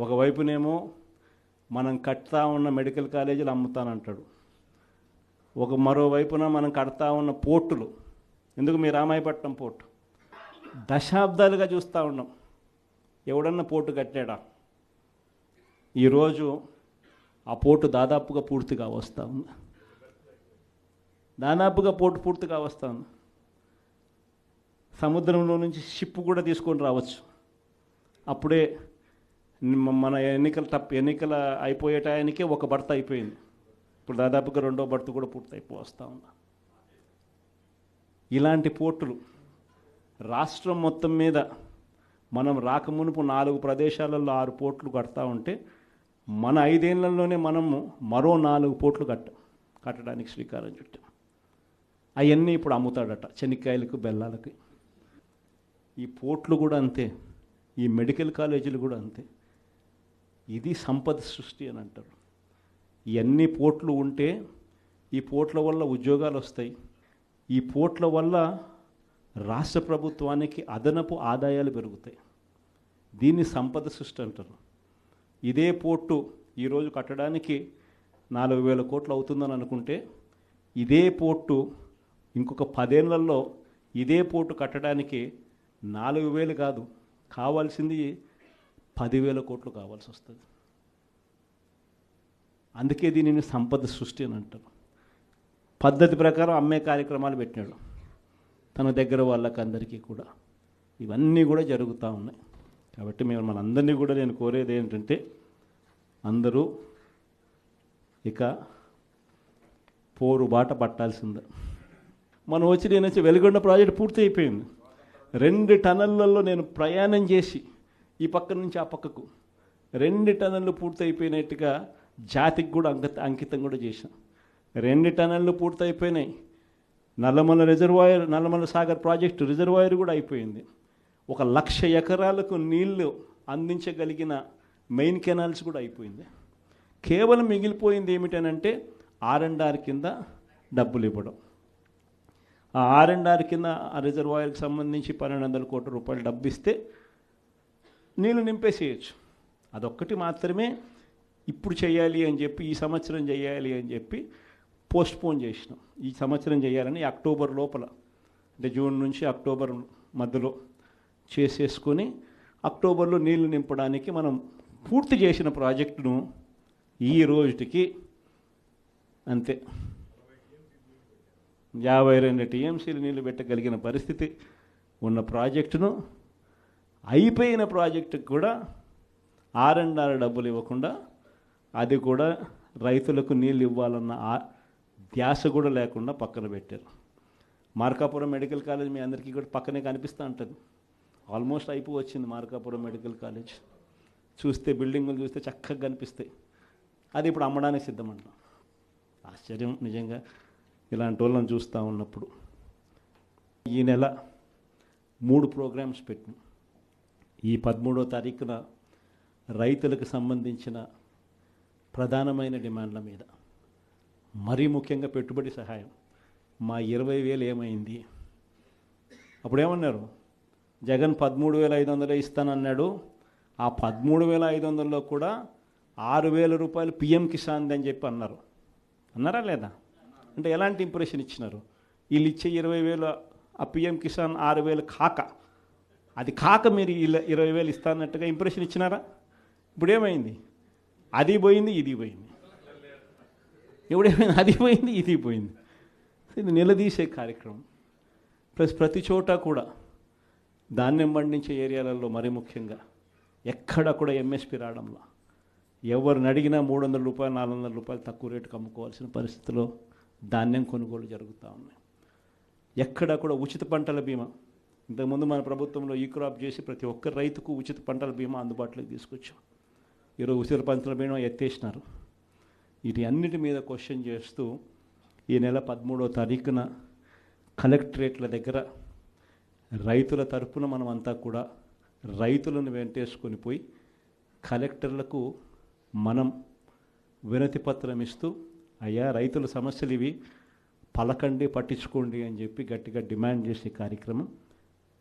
ఒకవైపునేమో మనం కడతా ఉన్న మెడికల్ కాలేజీలు అమ్ముతానంటాడు, మరోవైపున మనం కడతా ఉన్న పోర్టులు, ఎందుకు మీ రామాయపట్నం పోర్టు దశాబ్దాలుగా చూస్తూ ఉన్నాం. ఎవడన్నా పోర్టు కట్టాడా? ఈరోజు ఆ పోర్టు దాదాపుగా పూర్తిగా వస్తూ ఉంది. పోర్టు పూర్తిగా వస్తూ ఉంది. సముద్రంలో నుంచి షిప్ కూడా తీసుకొని రావచ్చు. అప్పుడే మన ఎన్నికల అయిపోయే టయానికే ఒక బర్త అయిపోయింది. ఇప్పుడు దాదాపుగా రెండో బర్త కూడా పూర్తయిపోస్తూ ఉంది. ఇలాంటి పోర్టులు రాష్ట్రం మొత్తం మీద మనం రాకమునుపు 4 ప్రదేశాలలో 6 పోర్టులు కడతా ఉంటే మన 5 ఏళ్లలోనే మనము మరో 4 పోర్టులు కట్టడానికి శ్రీకారం చుట్టాం. అవన్నీ ఇప్పుడు అమ్ముతాడట చెనిక్కాయలకు బెల్లాలకి. ఈ పోర్టులు కూడా అంతే, ఈ మెడికల్ కాలేజీలు కూడా అంతే. ఇది సంపద సృష్టి అని అంటారు. ఇవన్నీ పోర్టులు ఉంటే ఈ పోర్టుల వల్ల ఉద్యోగాలు వస్తాయి. ఈ పోర్టుల వల్ల రాష్ట్ర ప్రభుత్వానికి అదనపు ఆదాయాలు పెరుగుతాయి. దీన్ని సంపద సృష్టి అంటారు. ఇదే పోర్టు ఈరోజు కట్టడానికి 4,000 కోట్లు అవుతుందని అనుకుంటే, ఇదే పోర్టు ఇంకొక 10 ఏళ్లలో ఇదే పోర్టు కట్టడానికి 4,000 కాదు, కావాల్సింది 10,000 కోట్లు కావాల్సి వస్తుంది. అందుకే దీనిని సంపద సృష్టి అని అంటారు. పద్ధతి ప్రకారం అమ్మే కార్యక్రమాలు పెట్టినాడు తన దగ్గర వాళ్ళకి అందరికీ కూడా. ఇవన్నీ కూడా జరుగుతూ ఉన్నాయి. కాబట్టి మనందరినీ కూడా నేను కోరేది ఏంటంటే, అందరూ ఇక పోరుబాట పట్టాల్సిందే. నేను వచ్చి వెలుగొండ ప్రాజెక్టు పూర్తి అయిపోయింది. 2 టన్నెళ్లలో నేను ప్రయాణం చేసి ఈ పక్క నుంచి ఆ పక్కకు 2 టన్నెళ్ళు పూర్తి అయిపోయినట్టుగా జాతికి కూడా అంకితం కూడా చేశాం. 2 టన్నెళ్ళు పూర్తి అయిపోయినాయి. నల్లమల సాగర్ ప్రాజెక్టు రిజర్వాయర్ కూడా అయిపోయింది. 1,00,000 ఎకరాలకు నీళ్లు అందించగలిగిన మెయిన్ కెనాల్స్ కూడా అయిపోయింది. కేవలం మిగిలిపోయింది ఏమిటనంటే R&R కింద డబ్బులు ఇవ్వడం. ఆ R&R కింద ఆ రిజర్వాయర్కి సంబంధించి 1,200 కోట్ల రూపాయలు డబ్బు ఇస్తే నీళ్ళు నింపేసేయచ్చు. అదొక్కటి మాత్రమే ఇప్పుడు చేయాలి అని చెప్పి, ఈ సంవత్సరం చేయాలి అని చెప్పి పోస్ట్పోన్ చేసినాం. ఈ సంవత్సరం చేయాలని అక్టోబర్ లోపల, అంటే జూన్ నుంచి అక్టోబర్ మధ్యలో చేసేసుకొని అక్టోబర్లో నీళ్లు నింపడానికి మనం పూర్తి చేసిన ప్రాజెక్టును ఈ రోజుకి అంతే 52 టీఎంసీలు నీళ్లు పెట్టగలిగిన పరిస్థితి ఉన్న ప్రాజెక్టును, అయిపోయిన ప్రాజెక్టుకు కూడా R&R డబ్బులు ఇవ్వకుండా, అది కూడా రైతులకు నీళ్ళు ఇవ్వాలన్న ధ్యాస కూడా లేకుండా పక్కన పెట్టారు. మార్కాపురం మెడికల్ కాలేజ్ మీ అందరికీ కూడా పక్కనే కనిపిస్తూ ఉంటుంది. ఆల్మోస్ట్ వచ్చింది మార్కాపురం మెడికల్ కాలేజ్. చూస్తే బిల్డింగులు చూస్తే చక్కగా కనిపిస్తాయి. అది ఇప్పుడు అమ్మడానికి సిద్ధమంటాం. ఆశ్చర్యం నిజంగా ఇలాంటి వాళ్ళని చూస్తూ ఉన్నప్పుడు. ఈ నెల 3 ప్రోగ్రామ్స్ పెట్టినాం. ఈ 13వ తారీఖున రైతులకు సంబంధించిన ప్రధానమైన డిమాండ్ల మీద, మరీ ముఖ్యంగా పెట్టుబడి సహాయం. మా 20,000 ఏమైంది? అప్పుడేమన్నారు? జగన్ 13,500 ఇస్తానన్నాడు. ఆ 13,500లో కూడా 6,000 రూపాయలు PM కిసాన్ అని చెప్పి అన్నారా లేదా? అంటే ఎలాంటి ఇంప్రెషన్ ఇచ్చినారు? వీళ్ళు ఇచ్చే 20,000 ఆ PM కిసాన్ 6,000 కాక, అది కాక మీరు 20,000 ఇస్తానట్టుగా ఇంప్రెషన్ ఇచ్చినారా? ఇప్పుడు ఏమైంది? అది పోయింది, ఇది పోయింది. ఎప్పుడేమైంది? అది పోయింది, ఇది పోయింది. ఇది నిలదీసే కార్యక్రమం. ప్లస్ ప్రతి చోట కూడా ధాన్యం పండించే ఏరియాలలో మరీ ముఖ్యంగా ఎక్కడ కూడా MSP రావడంలో, ఎవరిని అడిగినా 300 రూపాయలు 400 రూపాయలు తక్కువ రేటుకు అమ్ముకోవాల్సిన పరిస్థితిలో ధాన్యం కొనుగోలు జరుగుతూ ఉన్నాయి. ఎక్కడ కూడా ఉచిత పంటల బీమా, ఇంతకుముందు మన ప్రభుత్వంలో ఈ క్రాప్ చేసి ప్రతి ఒక్క రైతుకు ఉచిత పంటల బీమా అందుబాటులోకి తీసుకొచ్చాం. ఈరోజు ఉచిత పంటల బీమా ఎత్తేసినారు. వీటి అన్నిటి మీద క్వశ్చన్ చేస్తూ ఈ నెల 13వ తారీఖున కలెక్టరేట్ల దగ్గర రైతుల తరపున మనమంతా కూడా రైతులను వెంటేసుకొని పోయి కలెక్టర్లకు మనం వినతి పత్రం ఇస్తూ, అయ్యా రైతుల సమస్యలు ఇవి, పలకండి, పట్టించుకోండి అని చెప్పి గట్టిగా డిమాండ్ చేసే కార్యక్రమం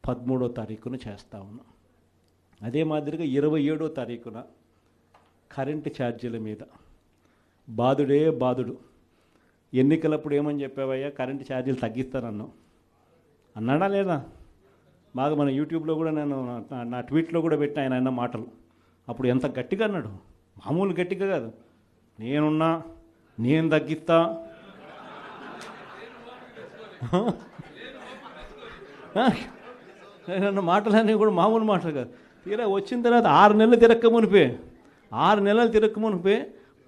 13వ తారీఖున చేస్తూ ఉన్నాం. అదే మాదిరిగా 27వ తారీఖున కరెంటు ఛార్జీల మీద బాధుడే బాధుడు. ఎన్నికలప్పుడు ఏమని చెప్పావయ్యా, కరెంటు ఛార్జీలు తగ్గిస్తానన్నావు, అన్నాడా లేదా? బాగా మన యూట్యూబ్లో కూడా నేను నా ట్వీట్లో కూడా పెట్టిన ఆయన అన్న మాటలు. అప్పుడు ఎంత గట్టిగా అన్నాడు, మామూలు గట్టిగా కాదు. నేనున్నా, నేను తగ్గిస్తా, అన్న మాటలన్నీ కూడా మామూలు మాటలు కాదు. తీరా వచ్చిన తర్వాత 6 నెలలు తిరక్క మునిపే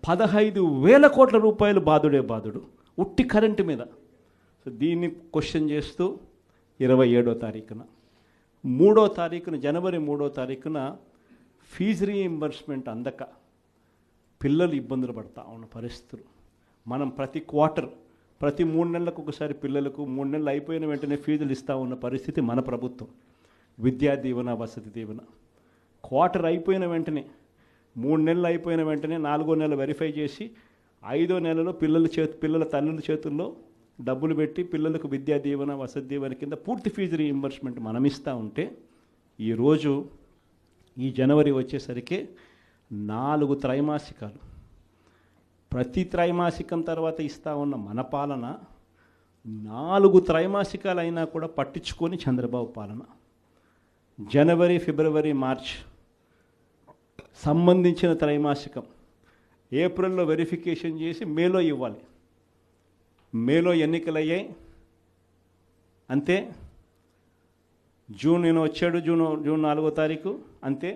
15,000 కోట్ల రూపాయలు బాధుడే బాధుడు ఉట్టి కరెంటు మీద. సో దీన్ని క్వశ్చన్ చేస్తూ 27వ తారీఖున జనవరి 3వ తారీఖున ఫీజు రీయింబర్స్మెంట్ అందక పిల్లలు ఇబ్బందులు పడతా ఉన్న పరిస్థితులు. మనం ప్రతి క్వార్టర్, ప్రతి 3 నెలలకు ఒకసారి పిల్లలకు 3 నెలలు అయిపోయిన వెంటనే ఫీజులు ఇస్తూ ఉన్న పరిస్థితి మన ప్రభుత్వం. విద్యా దీవెన, వసతి దీవెన క్వార్టర్ అయిపోయిన వెంటనే, 3 నెలలు అయిపోయిన వెంటనే 4వ నెల వెరిఫై చేసి 5వ నెలలో పిల్లల తల్లుల చేతుల్లో డబ్బులు పెట్టి పిల్లలకు విద్యా దీవెన, వసతి దీవెన కింద పూర్తి ఫీజు రీయింబర్స్మెంట్ మనం ఇస్తూ ఉంటే, ఈరోజు ఈ జనవరి వచ్చేసరికి 4 త్రైమాసికాలు, ప్రతి త్రైమాసికం తర్వాత ఇస్తూ ఉన్న మన పాలన 4 త్రైమాసికాలు అయినా కూడా పట్టించుకొని చంద్రబాబు పాలన. జనవరి, ఫిబ్రవరి, మార్చ్ సంబంధించిన త్రైమాసికం ఏప్రిల్లో వెరిఫికేషన్ చేసి మేలో ఇవ్వాలి. మేలో ఎన్నికలయ్యాయి అంతే. జూన్ నేను వచ్చాడు, జూన్ 4వ తారీఖు అంతే.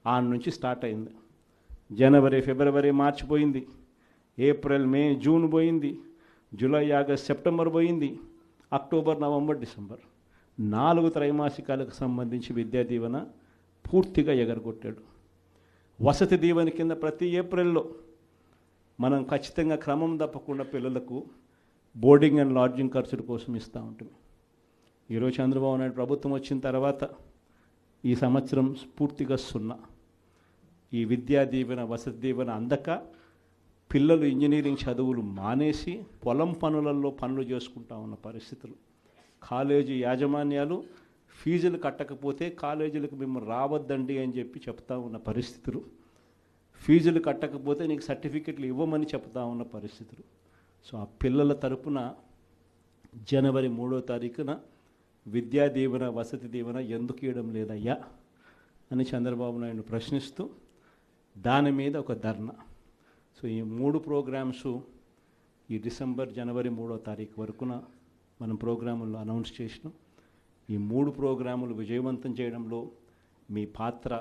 ఆడ నుంచి స్టార్ట్ అయింది. జనవరి, ఫిబ్రవరి, మార్చ్ పోయింది, ఏప్రిల్, మే, జూన్ పోయింది, జూలై, ఆగస్ట్, సెప్టెంబర్ పోయింది, అక్టోబర్, నవంబర్, డిసెంబర్ 4 త్రైమాసికాలకు సంబంధించి విద్యా దీవెన పూర్తిగా ఎగరగొట్టాడు. వసతి దీవెన కింద ప్రతి ఏప్రిల్లో మనం ఖచ్చితంగా క్రమం తప్పకుండా పిల్లలకు బోర్డింగ్ అండ్ లాడ్జింగ్ ఖర్చుల కోసం ఇస్తూ ఉంటుంది. ఈరోజు చంద్రబాబు నాయుడు ప్రభుత్వం వచ్చిన తర్వాత ఈ సంవత్సరం పూర్తిగా 0. ఈ విద్యా దీవెన, వసతి దీవెన అందక పిల్లలు ఇంజనీరింగ్ చదువులు మానేసి పొలం పనులలో పనులు చేసుకుంటా ఉన్న పరిస్థితులు. కాలేజీ యాజమాన్యాలు ఫీజులు కట్టకపోతే కాలేజీలకు మేము రావద్దండి అని చెప్పి చెప్తా ఉన్న పరిస్థితులు. ఫీజులు కట్టకపోతే నీకు సర్టిఫికెట్లు ఇవ్వమని చెప్తా ఉన్న పరిస్థితులు. సో ఆ పిల్లల తరపున జనవరి 3వ తారీఖున విద్యా దీవెన, వసతి దీవెన ఎందుకు ఇవ్వడం లేదయ్యా అని చంద్రబాబు నాయుడు ప్రశ్నిస్తూ దాని మీద ఒక ధర్నా. సో ఈ 3 ప్రోగ్రామ్స్ ఈ డిసెంబర్, జనవరి 3వ తారీఖు వరకున మనం ప్రోగ్రాముల్లో అనౌన్స్ చేసినాం. ఈ 3 ప్రోగ్రాములు విజయవంతం చేయడంలో మీ పాత్ర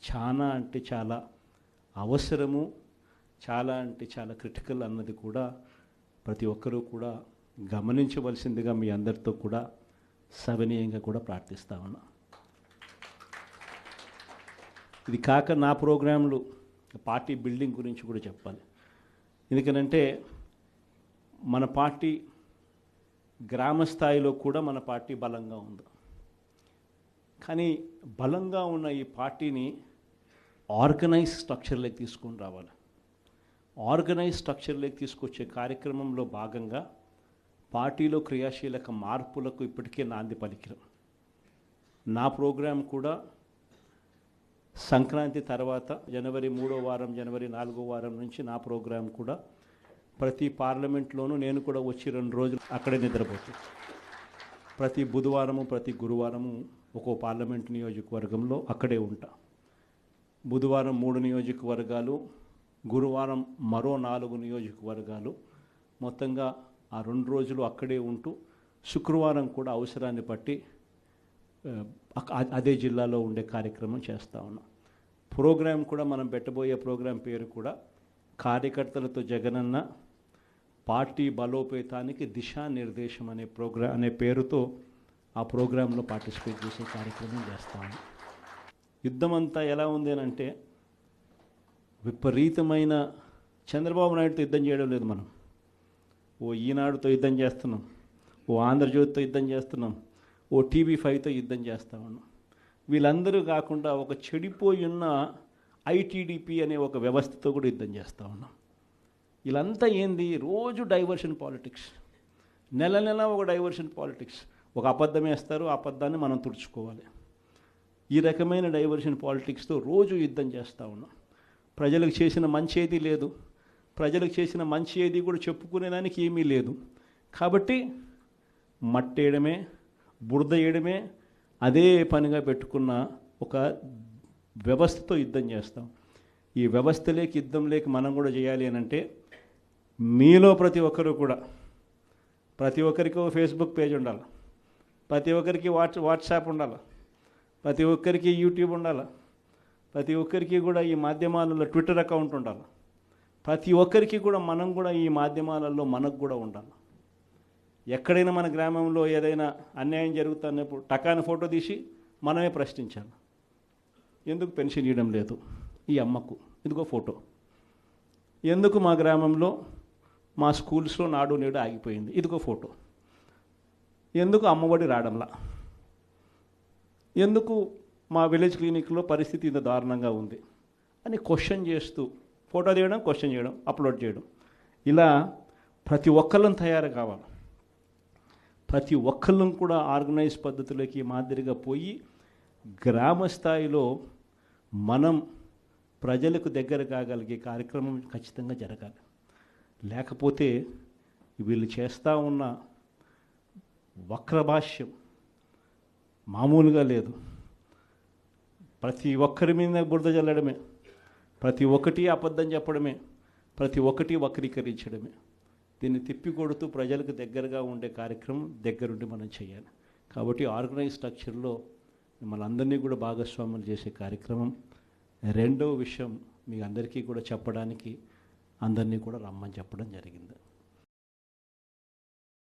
చాలా అంటే చాలా అవసరము, చాలా అంటే చాలా క్రిటికల్ అన్నది కూడా ప్రతి ఒక్కరూ కూడా గమనించవలసిందిగా మీ అందరితో కూడా సవినీయంగా కూడా ప్రార్థిస్తా ఉన్నా. ఇది కాక నా ప్రోగ్రాంలు పార్టీ బిల్డింగ్ గురించి కూడా చెప్పాలి. ఎందుకనంటే మన పార్టీ గ్రామ స్థాయిలో కూడా మన పార్టీ బలంగా ఉంది. కానీ బలంగా ఉన్న ఈ పార్టీని ఆర్గనైజ్ స్ట్రక్చర్లోకి తీసుకొని రావాలి. ఆర్గనైజ్ స్ట్రక్చర్లోకి తీసుకొచ్చే కార్యక్రమంలో భాగంగా పార్టీలో క్రియాశీలక మార్పులకు ఇప్పటికే నాంది పలికినాం. నా ప్రోగ్రాం కూడా సంక్రాంతి తర్వాత జనవరి 3వ వారం, జనవరి 4వ వారం నుంచి నా ప్రోగ్రాం కూడా ప్రతి పార్లమెంట్లోనూ నేను కూడా వచ్చి 2 రోజులు అక్కడే నిద్రపోతాను. ప్రతి బుధవారము, ప్రతి గురువారము ఒక్కో పార్లమెంట్ నియోజకవర్గంలో అక్కడే ఉంటా. బుధవారం 3 నియోజకవర్గాలు, గురువారం మరో 4 నియోజకవర్గాలు, మొత్తంగా ఆ 2 రోజులు అక్కడే ఉంటూ శుక్రవారం కూడా అవసరాన్ని బట్టి అదే జిల్లాలో ఉండే కార్యక్రమం చేస్తూ ఉన్నాం. ప్రోగ్రాం కూడా మనం పెట్టబోయే ప్రోగ్రాం పేరు కూడా కార్యకర్తలతో జగనన్న పార్టీ బలోపేతానికి దిశానిర్దేశం అనే పేరుతో ఆ ప్రోగ్రాంలో పార్టిసిపేట్ చేసే కార్యక్రమం చేస్తాము. యుద్ధం అంతా ఎలా ఉంది అని అంటే విపరీతమైన చంద్రబాబు నాయుడుతో యుద్ధం చేయడం లేదు. మనం ఓ ఈనాడుతో యుద్ధం చేస్తున్నాం, ఓ ఆంధ్రజ్యోతితో యుద్ధం చేస్తున్నాం, ఓ TV5తో యుద్ధం చేస్తూ ఉన్నాం. వీళ్ళందరూ కాకుండా ఒక చెడిపోయి ఉన్న ITDP అనే ఒక వ్యవస్థతో కూడా యుద్ధం చేస్తూ ఉన్నాం. వీళ్ళంతా ఏంది, రోజు డైవర్షన్ పాలిటిక్స్, నెల నెల ఒక డైవర్షన్ పాలిటిక్స్. ఒక అబద్ధం వేస్తారు, ఆ అబద్ధాన్ని మనం తుడుచుకోవాలి. ఈ రకమైన డైవర్షన్ పాలిటిక్స్తో రోజు యుద్ధం చేస్తూ ఉన్నాం. ప్రజలకు చేసిన మంచి ఏది లేదు, ప్రజలకు చేసిన మంచి ఏది కూడా చెప్పుకునేదానికి ఏమీ లేదు. కాబట్టి మట్టేయడమే, బురద వేయడమే అదే పనిగా పెట్టుకున్న ఒక వ్యవస్థతో యుద్ధం చేస్తాం. ఈ వ్యవస్థ లేక యుద్ధం లేక మనం కూడా చేయాలి అని అంటే మీలో ప్రతి ఒక్కరు కూడా, ప్రతి ఒక్కరికి ఒక ఫేస్బుక్ పేజ్ ఉండాలి, ప్రతి ఒక్కరికి వాట్సాప్ ఉండాలి, ప్రతి ఒక్కరికి యూట్యూబ్ ఉండాలి, ప్రతి ఒక్కరికి కూడా ఈ మాధ్యమాలలో ట్విట్టర్ అకౌంట్ ఉండాలి, ప్రతి ఒక్కరికి కూడా మనం కూడా ఈ మాధ్యమాలలో మనకు కూడా ఉండాలి. ఎక్కడైనా మన గ్రామంలో ఏదైనా అన్యాయం జరుగుతున్నప్పుడు టకాని ఫోటో తీసి మనమే ప్రశ్నించాలి. ఎందుకు పెన్షన్ ఇవ్వడం లేదు ఈ అమ్మకు, ఇదిగో ఫోటో. ఎందుకు మా గ్రామంలో మా స్కూల్స్లో నాడు నేడు ఆగిపోయింది, ఇదిగో ఫోటో. ఎందుకు అమ్మఒడి రావడంలా, ఎందుకు మా విలేజ్ క్లినిక్లో పరిస్థితి ఇంత దారుణంగా ఉంది అని క్వశ్చన్ చేస్తూ ఫోటో తీయడం, క్వశ్చన్ చేయడం, అప్లోడ్ చేయడం, ఇలా ప్రతి ఒక్కళ్ళం తయారు కావాలి. ప్రతి ఒక్కళ్ళం కూడా ఆర్గనైజ్ పద్ధతులకి మాదిరిగా పోయి గ్రామ స్థాయిలో మనం ప్రజలకు దగ్గర కాగలిగే కార్యక్రమం ఖచ్చితంగా జరగాలి. లేకపోతే వీళ్ళు చేస్తూ ఉన్న వక్రభాష్యం మామూలుగా లేదు. ప్రతి ఒక్కరి మీద బురద చల్లడమే, ప్రతి ఒక్కటి అబద్ధం చెప్పడమే, ప్రతి ఒక్కటి వక్రీకరించడమే. దీన్ని తిప్పికొడుతూ ప్రజలకు దగ్గరగా ఉండే కార్యక్రమం దగ్గరుండి మనం చేయాలి. కాబట్టి ఆర్గనైజ్ స్ట్రక్చర్లో మిమ్మల్ని అందరినీ కూడా భాగస్వాములు చేసే కార్యక్రమం. రెండవ విషయం మీ అందరికీ కూడా చెప్పడానికి అందరినీ కూడా రమ్మని చెప్పడం జరిగింది.